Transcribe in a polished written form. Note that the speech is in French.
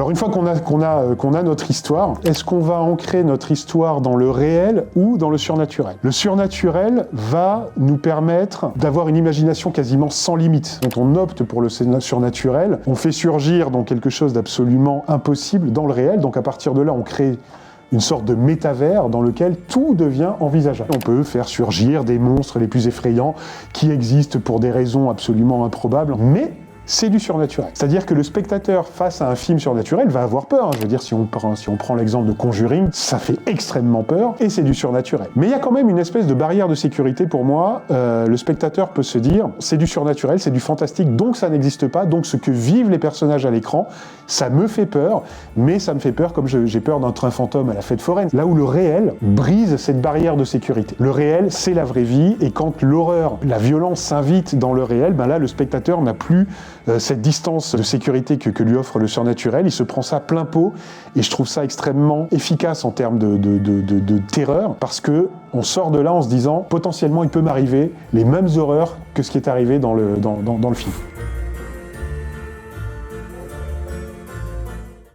Alors une fois qu'on a notre histoire, est-ce qu'on va ancrer notre histoire dans le réel ou dans le surnaturel? Le surnaturel va nous permettre d'avoir une imagination quasiment sans limite. Quand on opte pour le surnaturel, on fait surgir donc quelque chose d'absolument impossible dans le réel. Donc à partir de là, on crée une sorte de métavers dans lequel tout devient envisageable. On peut faire surgir des monstres les plus effrayants qui existent pour des raisons absolument improbables, mais c'est du surnaturel. C'est-à-dire que le spectateur, face à un film surnaturel, va avoir peur. Je veux dire, si on prend l'exemple de Conjuring, ça fait extrêmement peur, et c'est du surnaturel. Mais il y a quand même une espèce de barrière de sécurité pour moi. Le spectateur peut se dire, c'est du surnaturel, c'est du fantastique, donc ça n'existe pas, donc ce que vivent les personnages à l'écran, ça me fait peur, mais ça me fait peur comme j'ai peur d'un train fantôme à la fête foraine. Là où le réel brise cette barrière de sécurité. Le réel, c'est la vraie vie, et quand l'horreur, la violence s'invite dans le réel, ben là, le spectateur n'a plus cette distance de sécurité que lui offre le surnaturel, il se prend ça plein pot, et je trouve ça extrêmement efficace en termes de terreur, parce que on sort de là en se disant, potentiellement il peut m'arriver les mêmes horreurs que ce qui est arrivé dans le film.